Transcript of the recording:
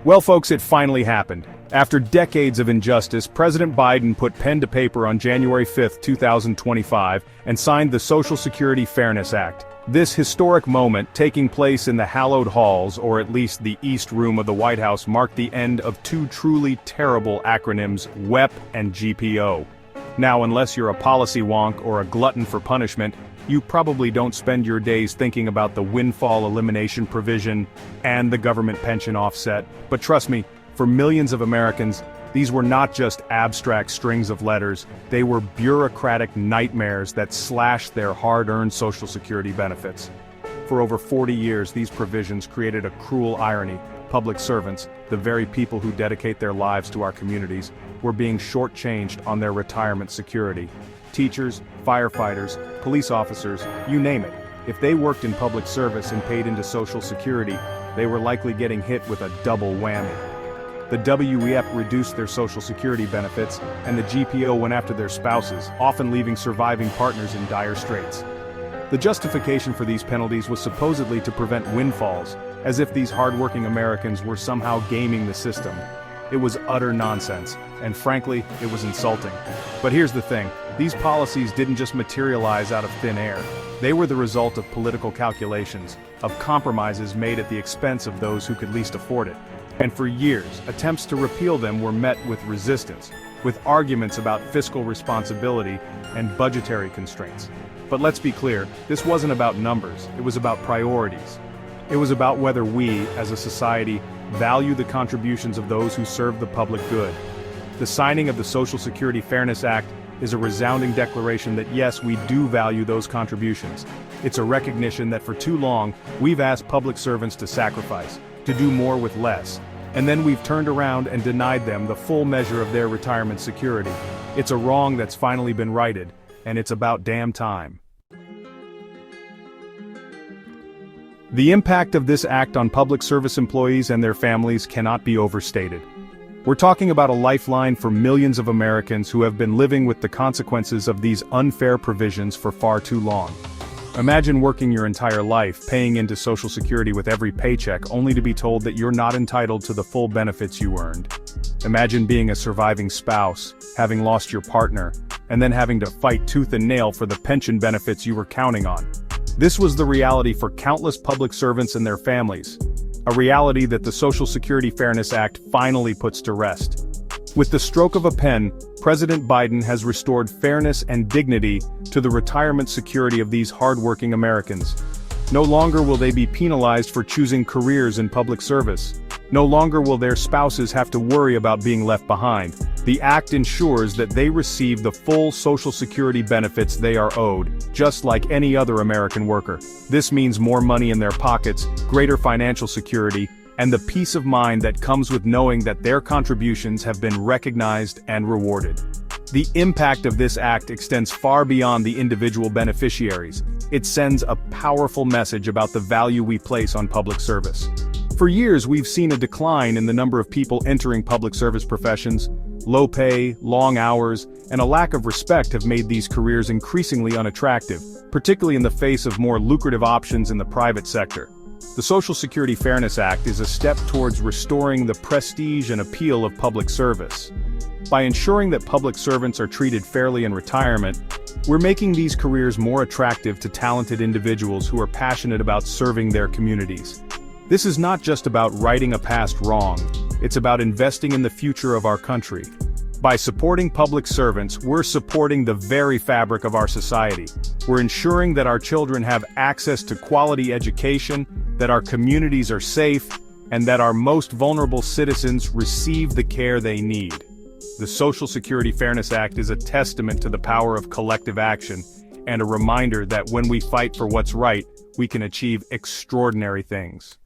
Well, folks, it finally happened. After decades of injustice, President Biden put pen to paper on January 5, 2025, and signed the Social Security Fairness Act. This historic moment, taking place in the hallowed halls, or at least the East Room of the White House, marked the end of two truly terrible acronyms, WEP and GPO. Now, unless you're a policy wonk or a glutton for punishment, you probably don't spend your days thinking about the windfall elimination provision and the government pension offset. But trust me, for millions of Americans, these were not just abstract strings of letters, they were bureaucratic nightmares that slashed their hard-earned Social Security benefits. For over 40 years, these provisions created a cruel irony. Public servants, the very people who dedicate their lives to our communities, were being shortchanged on their retirement security. Teachers, firefighters, police officers, you name it. If they worked in public service and paid into Social Security, they were likely getting hit with a double whammy. The WEP reduced their Social Security benefits, and the GPO went after their spouses, often leaving surviving partners in dire straits. The justification for these penalties was supposedly to prevent windfalls, as if these hardworking Americans were somehow gaming the system. It was utter nonsense, and frankly, it was insulting. But here's the thing, these policies didn't just materialize out of thin air. They were the result of political calculations, of compromises made at the expense of those who could least afford it. And for years, attempts to repeal them were met with resistance, with arguments about fiscal responsibility and budgetary constraints. But let's be clear, this wasn't about numbers, it was about priorities. It was about whether we, as a society, value the contributions of those who serve the public good. The signing of the Social Security Fairness Act is a resounding declaration that yes, we do value those contributions. It's a recognition that for too long, we've asked public servants to sacrifice, to do more with less, and then we've turned around and denied them the full measure of their retirement security. It's a wrong that's finally been righted, and it's about damn time. The impact of this act on public service employees and their families cannot be overstated. We're talking about a lifeline for millions of Americans who have been living with the consequences of these unfair provisions for far too long. Imagine working your entire life, paying into Social Security with every paycheck, only to be told that you're not entitled to the full benefits you earned. Imagine being a surviving spouse, having lost your partner, and then having to fight tooth and nail for the pension benefits you were counting on. This was the reality for countless public servants and their families, a reality that the Social Security Fairness Act finally puts to rest. With the stroke of a pen, President Biden has restored fairness and dignity to the retirement security of these hardworking Americans. No longer will they be penalized for choosing careers in public service. No longer will their spouses have to worry about being left behind. The act ensures that they receive the full Social Security benefits they are owed, just like any other American worker. This means more money in their pockets, greater financial security, and the peace of mind that comes with knowing that their contributions have been recognized and rewarded. The impact of this act extends far beyond the individual beneficiaries. It sends a powerful message about the value we place on public service. For years, we've seen a decline in the number of people entering public service professions. Low pay, long hours, and a lack of respect have made these careers increasingly unattractive, particularly in the face of more lucrative options in the private sector. The Social Security Fairness Act is a step towards restoring the prestige and appeal of public service. By ensuring that public servants are treated fairly in retirement, we're making these careers more attractive to talented individuals who are passionate about serving their communities. This is not just about righting a past wrong, it's about investing in the future of our country. By supporting public servants, we're supporting the very fabric of our society. We're ensuring that our children have access to quality education, that our communities are safe, and that our most vulnerable citizens receive the care they need. The Social Security Fairness Act is a testament to the power of collective action, and a reminder that when we fight for what's right, we can achieve extraordinary things.